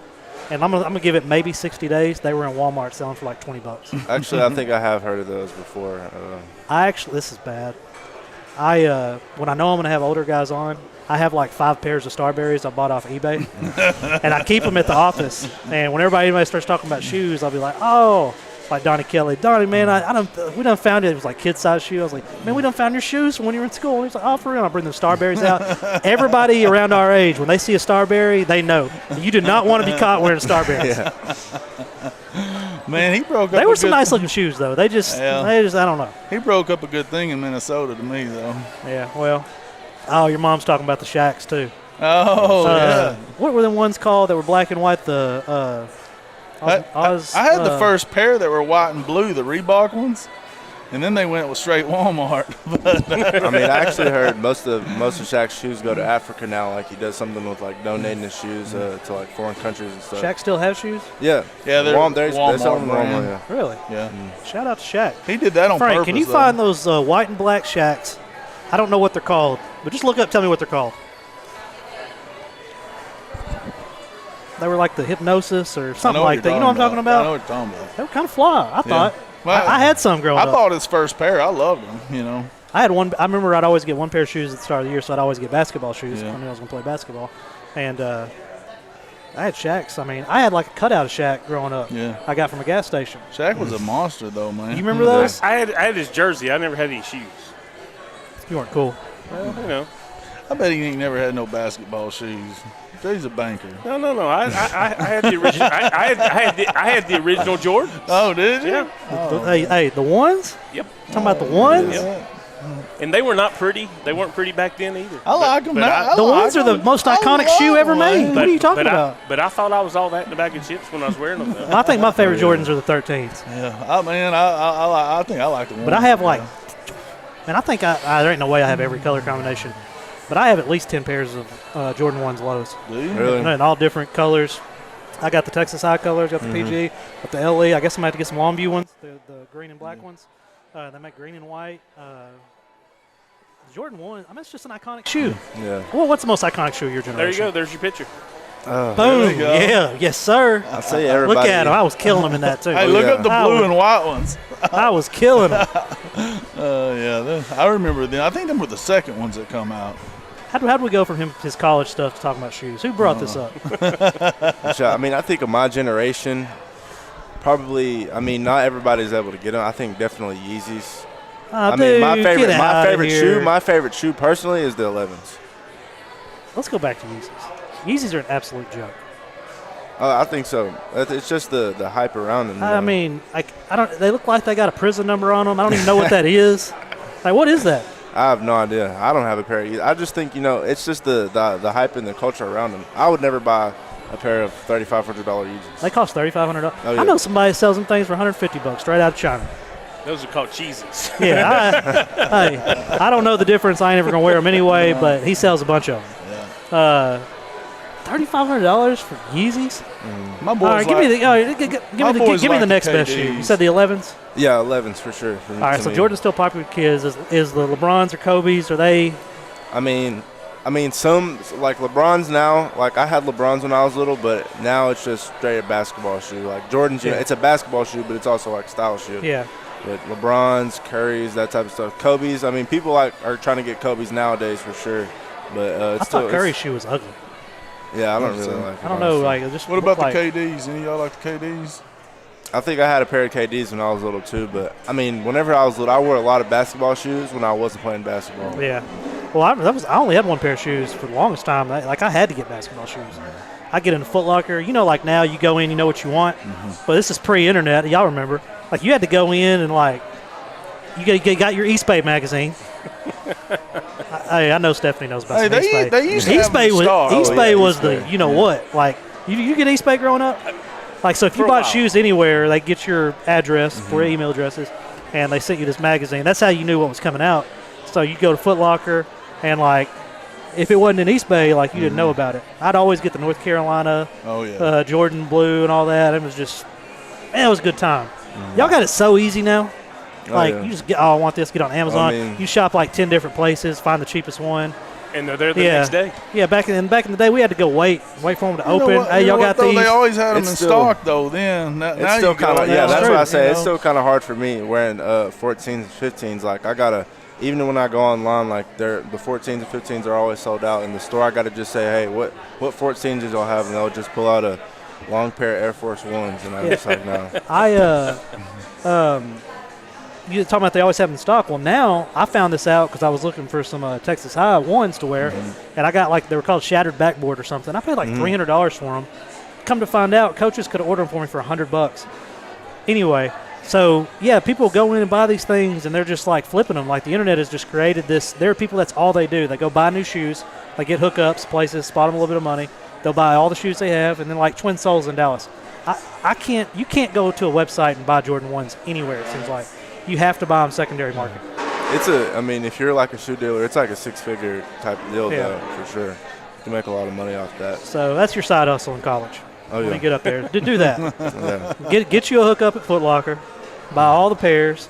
and I'm gonna give it maybe 60 days. They were in Walmart selling for like $20. Actually, I think I have heard of those before. This is bad. When I know I'm gonna have older guys on, I have like 5 pairs of Starberries I bought off eBay, and I keep them at the office. And when anybody starts talking about shoes, I'll be like, oh, like Donnie Kelly. Donnie, man, we done found it. It was like kid-sized shoe. I was like, man, we done found your shoes from when you were in school. And he's like, oh, for real? I'll bring the Starberries out. Everybody around our age, when they see a Starberry, they know. You do not want to be caught wearing a Starberry. Yeah. Man, he broke up. They were some nice-looking shoes, though. They just, I don't know. He broke up a good thing in Minnesota to me, though. Yeah, well. Oh, your mom's talking about the Shacks, too. Oh, yeah. What were the ones called that were black and white? I had the first pair that were white and blue, the Reebok ones, and then they went with straight Walmart. I mean, I actually heard most of Shaq's shoes go to Africa now. Like he does something with like donating his shoes to like foreign countries and stuff. Shaq still have shoes? Yeah, yeah, they're selling them Walmart. Yeah. Really? Yeah. Shout out to Shaq. He did that on Frank, purpose. Can you find those white and black Shaqs? I don't know what they're called, but just look up. Tell me what they're called. They were like the Hypnosis or something like that. You know what I'm talking about? I know what you're talking about. They were kind of fly, I thought. Well, I had some growing up. I bought his first pair. I loved them, you know. I had one. I remember I'd always get one pair of shoes at the start of the year, so I'd always get basketball shoes. I knew I was going to play basketball. And I had Shaqs. I mean, I had like a cutout of Shaq growing up. Yeah. I got from a gas station. Shaq was a monster, though, man. You remember those? I had his jersey. I never had any shoes. You weren't cool. Well, you know. I bet he ain't never had no basketball shoes. He's a banker. No. I had the original. I had the original Jordan. Oh, did you? Yeah. Oh. Hey, the ones? Yep. Talking about the ones? Yep. And they were not pretty. They weren't pretty back then either. I like them now. The ones are the most iconic shoe ever made. What are you talking about? But I thought I was all that in the bag of chips when I was wearing them. I think my favorite Jordans are the 13s. Yeah, I think I like the ones. But I have like, and I think there ain't no way I have every color combination. But I have at least 10 pairs of Jordan 1s lows. Do you? Really? In all different colors. I got the Texas High colors, got the PG, got the LE. I guess I'm going to have to get some Longview ones, the green and black ones. They make green and white. The Jordan 1, I mean, it's just an iconic shoe. Yeah. Well, what's the most iconic shoe of your generation? There you go. There's your picture. Boom. Yeah. Yes, sir. I'll say everybody. Look at him. I was killing him in that, too. Hey, look up the blue and white ones. I was killing him. I remember them. I think them were the second ones that come out. How'd we go from his college stuff to talking about shoes? Who brought this up? I mean, I think of my generation, probably, I mean, not everybody's able to get them. I think definitely Yeezys I mean, my Dude, favorite, get my outta favorite here. shoe, my favorite shoe personally is the 11s. Let's go back to Yeezys. Yeezys are an absolute joke. I think so. It's just the hype around them. I mean, I don't. They look like they got a prison number on them. I don't even know what that is. Like, what is that? I have no idea. I don't have a pair either. I just think, it's just the hype and the culture around them. I would never buy a pair of $3,500 Yeezys. They cost $3,500. Oh, yeah. I know somebody sells them things for $150 straight out of China. Those are called cheeses. Yeah, I don't know the difference. I ain't ever gonna wear them anyway, but he sells a bunch of them. $3,500 for Yeezys. My boys All right, give me the next best shoe. You said the 11s. Yeah, 11s for sure. All right, so Jordan's still popular with kids. Is the LeBrons or Kobe's? Are they? I mean, some like LeBron's now. Like I had LeBron's when I was little, but now it's just straight a basketball shoe. Like Jordan's, Yeah. it's a basketball shoe, but it's also like style shoe. Yeah. But LeBron's, Curry's, that type of stuff. Kobe's. I mean, people are trying to get Kobe's nowadays for sure. But I thought Curry's shoe was ugly. Yeah, I don't really like it. I don't know. honestly. Like, it just What about looked the like, KDs? Any of y'all like the KDs? I think I had a pair of KDs when I was little too. But I mean, whenever I was little, I wore a lot of basketball shoes when I wasn't playing basketball. Yeah. Well, I only had one pair of shoes for the longest time. I had to get basketball shoes. I get in a Foot Locker. Like now you go in, you know what you want. But this is pre-internet. Y'all remember? Like you had to go in and like you got your East Bay magazine. I know Stephanie knows about some East Bay. They used to East have Bay them was stock. East Oh, Bay yeah, was East the Bay. you know what? Like you get East Bay growing up. Like so if you For a bought while. shoes anywhere, they get your address for your email addresses, and they sent you this magazine. That's how you knew what was coming out. So you go to Foot Locker, and like if it wasn't in East Bay, like you didn't know about it. I'd always get the North Carolina, Oh yeah. Jordan blue and all that. It was just, man, it was a good time. Y'all got it so easy now. Like yeah. you just get, I want this. Get on Amazon. mean- You shop like 10 different places, find the cheapest one. And they're there the Yeah. next day. Yeah, back in the day, we had to go wait for them to You know open. what- Hey, you know y'all what, got though? these? They always had them It's in still- stock though. Then now It's still you go kind of in yeah. there, That's true, what I say. you It's know. still kind of hard for me wearing 14s and 15s. Like I gotta, even when I go online, like the 14s and 15s are always sold out in the store. I gotta just say, hey, what 14s did y'all have? And they'll just pull out a long pair of Air Force Ones, and I'm just like, no. You talking about they always have them in stock. Well, now I found this out because I was looking for some Texas High ones to wear, and I got like they were called shattered backboard or something. I paid like $300 for them. Come to find out, coaches could order them for me for $100. Anyway, so yeah, people go in and buy these things, and they're just like flipping them. Like the internet has just created this. There are people that's all they do. They go buy new shoes. They get hookups, places, spot them a little bit of money. They'll buy all the shoes they have, and then like Twin Soles in Dallas. You can't go to a website and buy Jordan 1s anywhere, it seems like. You have to buy them secondary market. I mean, if you're like a shoe dealer, it's like a six-figure type of deal, Yeah. though, for sure. You can make a lot of money off that. So that's your side hustle in college. Oh, When yeah. you get up there, do that. Yeah. Get you a hookup at Foot Locker. Buy all the pairs.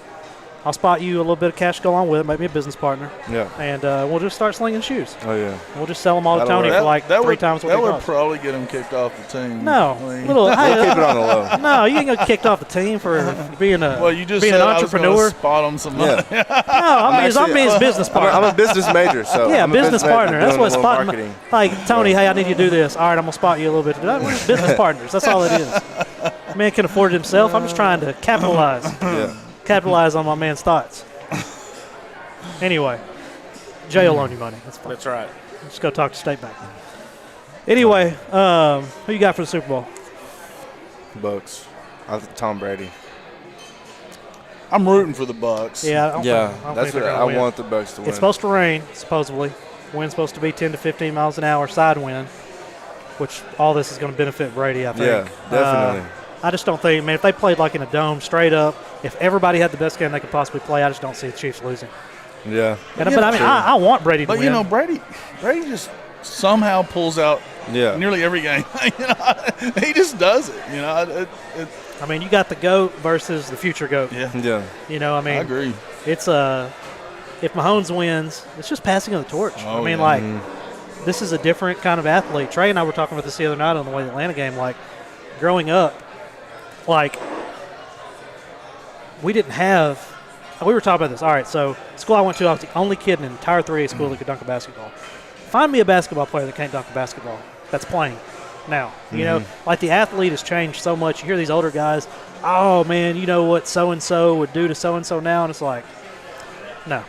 I'll spot you a little bit of cash to go along with it. Make me a business partner. Yeah. And we'll just start slinging shoes. Oh, yeah. We'll just sell them all to That'll Tony work. for like three times what that they would cost. probably get him kicked off the team. No, I mean, little. Hey, Keep it on the low. no, you ain't gonna get kicked off the team for being a well, you just being said an I was gonna entrepreneur. spot him some money. Yeah. No, I'm being his business partner. I'm a business major, so Yeah, I'm a business major partner. That's doing what a little spotting. marketing. Like Tony, hey, I need you to do this. All right, I'm gonna spot you a little bit. We're just business partners. That's all it is. Man can afford it himself. I'm just trying to capitalize. Yeah. Capitalize on my man's thoughts. Anyway, Jay will loan you money. That's fine. That's right. Let's go talk to State Bank. Anyway, who you got for the Super Bowl? Bucks. Tom Brady. I'm rooting for the Bucks. Yeah, I don't Yeah, think, I don't that's think they're what gonna I win. want the Bucks to win. It's supposed to rain, supposedly. Wind's supposed to be 10 to 15 miles an hour side wind, which all this is going to benefit Brady, I think. Yeah, definitely. I just don't think, man, if they played like in a dome straight up, if everybody had the best game they could possibly play, I just don't see the Chiefs losing. Yeah. But I mean, I want Brady to But win. you know, Brady just somehow pulls out Yeah. nearly every game. You know, he just does it. You know, I mean, you got the GOAT versus the future GOAT. yeah, Yeah. You know, I mean, I agree. it's if Mahomes wins, it's just passing of the torch. Oh, I mean, yeah. like, this is a different kind of athlete. Trey and I were talking about this the other night on the way to the Atlanta game. Like, growing up, like, we didn't have – we were talking about this. All right, so school I went to, I was the only kid in the entire 3A school that could dunk a basketball. Find me a basketball player that can't dunk a basketball that's playing now. You know, like the athlete has changed so much. You hear these older guys, oh, man, you know what so-and-so would do to so-and-so now? And it's like, No.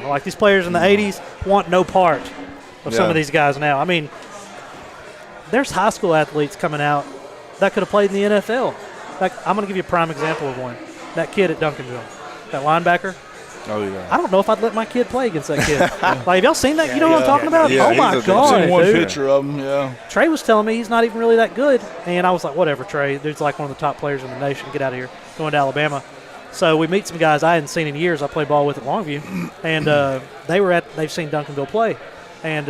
Like these players in the 80s want no part of some of these guys now. I mean, there's high school athletes coming out that could have played in the NFL. Like, I'm going to give you a prime example of one. That kid at Duncanville, that linebacker. Oh, yeah. I don't know if I'd let my kid play against that kid. Like, have y'all seen that? You know what I'm talking about? Yeah, oh, my I've God, Seen one dude. picture of him, yeah. Trey was telling me he's not even really that good. And I was like, whatever, Trey. Dude's like one of the top players in the nation. Get out of here. Going to Alabama. So we meet some guys I hadn't seen in years. I played ball with at Longview. And they've seen Duncanville play. And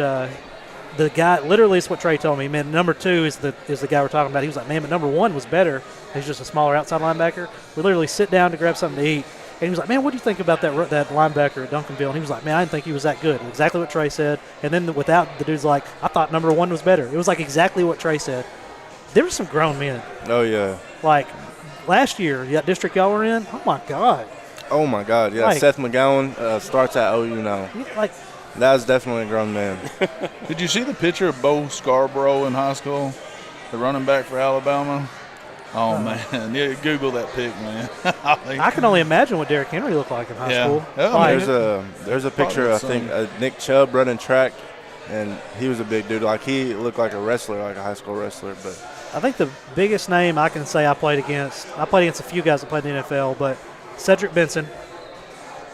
the guy, literally, it's what Trey told me. Man, number 2 is the guy we're talking about. He was like, man, but number 1 was better. He's just a smaller outside linebacker. We literally sit down to grab something to eat. And he was like, man, what do you think about that linebacker at Duncanville? And he was like, man, I didn't think he was that good. Exactly what Trey said. And then the dude's like, I thought number 1 was better. It was like exactly what Trey said. There were some grown men. Oh, yeah. Like last year, that district y'all were in, oh, my God. Oh, my God, yeah. Like, Seth McGowan starts at OU now. Like, That was definitely a grown man. Did you see the picture of Bo Scarborough in high school, the running back for Alabama? Oh, man. Yeah, Google that pic, man. I can only imagine what Derrick Henry looked like in high school. Yeah, Like, There's a picture, I think, Nick Chubb running track, and he was a big dude. Like, he looked like a wrestler, like a high school wrestler. But I think the biggest name I can say I played against a few guys that played in the NFL, but Cedric Benson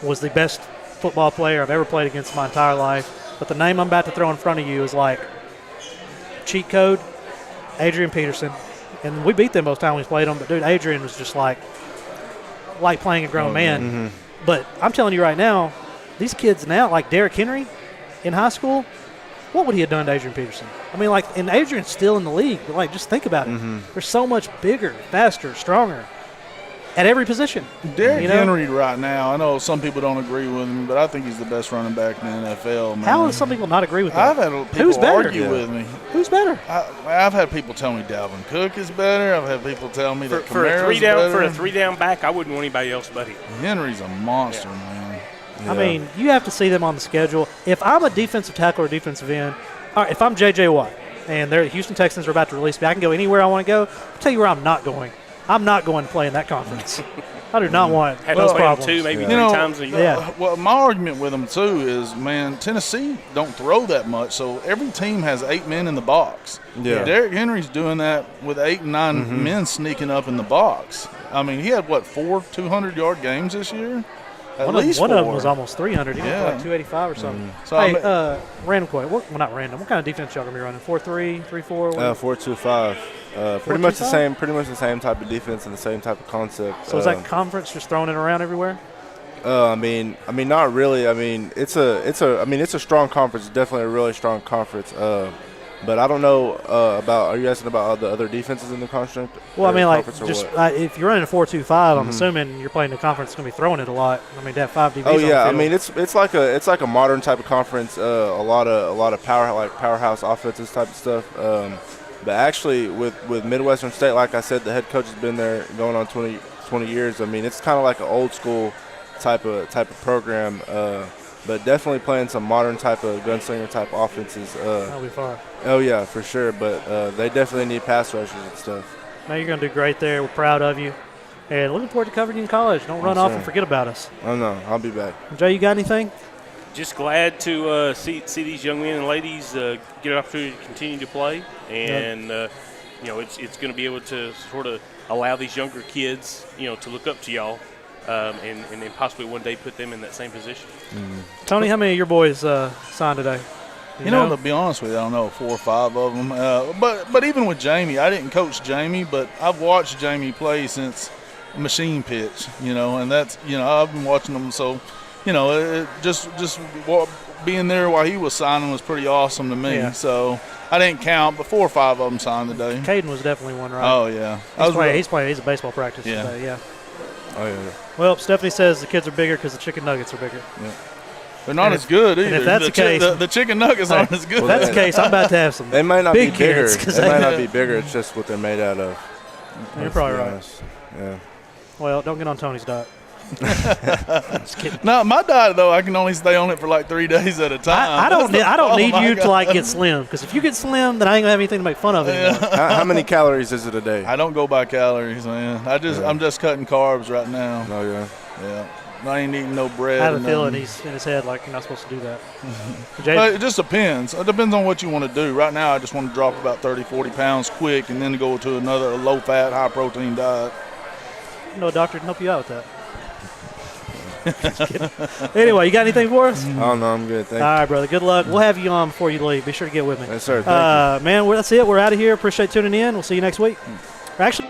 was the best football player I've ever played against my entire life. But the name I'm about to throw in front of you is like cheat code, Adrian Peterson. And we beat them most times we played them. But, dude, Adrian was just like playing a grown man. Mm-hmm. But I'm telling you right now, these kids now, like Derrick Henry in high school, what would he have done to Adrian Peterson? I mean, like, and Adrian's still in the league. But, like, just think about it. They're so much bigger, faster, stronger at every position. Derrick Henry right now, I know some people don't agree with him, but I think he's the best running back in the NFL, man. How do some people not agree with that? I've had people argue with me. Who's better? I've had people tell me Dalvin Cook is better. I've had people tell me that for a Kamara's three down better. for a 3-down back, I wouldn't want anybody else but him. Henry's a monster, man. I mean, you have to see them on the schedule. If I'm a defensive tackle or defensive end, all right, if I'm J.J. Watt and the Houston Texans are about to release me, I can go anywhere I want to go. I'll tell you where I'm not going. I'm not going to play in that conference. I do not want those problems. 2, maybe 3 times a year. Yeah. Well, my argument with them, too, is, man, Tennessee don't throw that much, so every team has 8 men in the box. Yeah. Derrick Henry's doing that with 8 and 9 men sneaking up in the box. I mean, he had, 4 200-yard games this year? At least one 4. of them was almost 300. He went for like 285 or something. So hey, random question. Well, not random. What kind of defense y'all going to be running? 4-3, 3-4? 4-2-5. Pretty much the same. Pretty much the same type of defense and the same type of concept. So is that conference just throwing it around everywhere? I mean, not really. I mean, it's a strong conference. It's definitely a really strong conference. But I don't know about. Are you asking about the other defenses in the construct? Well, I mean, like, just if you're running a 4-2-5, I'm assuming you're playing the conference that's going to be throwing it a lot. I mean, to have 5 DBs. Oh yeah, on I the mean, it's like a modern type of conference. A lot of powerhouse offenses type of stuff. But actually, with Midwestern State, like I said, the head coach has been there going on 20 years. I mean, it's kind of like an old school type of program. But definitely playing some modern type of gunslinger type offenses. That'll be fun. Oh yeah, for sure. But they definitely need pass rushers and stuff. Now you're going to do great there. We're proud of you, and looking forward to covering you in college. Don't run off and forget about us. Oh no, I'll be back. Jay, you got anything? Just glad to see these young men and ladies get an opportunity to continue to play, and it's going to be able to sort of allow these younger kids, to look up to y'all. And then possibly one day put them in that same position. Tony, how many of your boys signed today? You know, to be honest with you, I don't know, 4 or 5 of them. But even with Jamie, I didn't coach Jamie, but I've watched Jamie play since machine pitch, and that's, I've been watching him. So, just being there while he was signing was pretty awesome to me. Yeah. So I didn't count, but 4 or 5 of them signed today. Caden was definitely one, right? Oh, yeah. He's at baseball practice today, yeah. Oh yeah. Well, Stephanie says the kids are bigger because the chicken nuggets are bigger. Yeah. They're not as good either. And if that's the case, the chicken nuggets aren't as good. If that's the case, I'm about to have some. They might not big be bigger. Kids, they might not be bigger. It's just what they're made out of. You're probably right. Yeah. Well, don't get on Tony's diet. Just kidding. No, my diet though, I can only stay on it for like 3 days at a time. I don't need you to like get slim, because if you get slim, then I ain't gonna have anything to make fun of anymore. How many calories is it a day? I don't go by calories, man. I'm just cutting carbs right now. Oh yeah. Yeah. I ain't eating no bread. I have a and feeling nothing. he's in his head like you're not supposed to do that. Jay, But it just depends. It depends on what you want to do. Right now, I just want to drop about 30, 40 pounds quick and then go to another low-fat, high-protein diet. you know a doctor can help you out with that. Just kidding. Anyway, you got anything for us? I don't know. I'm good. Thank All right, brother. Good luck. We'll have you on before you leave. Be sure to get with me. you. Yes, sir. Thank you. Man, that's it. We're out of here. Appreciate tuning in. We'll see you next week. Actually.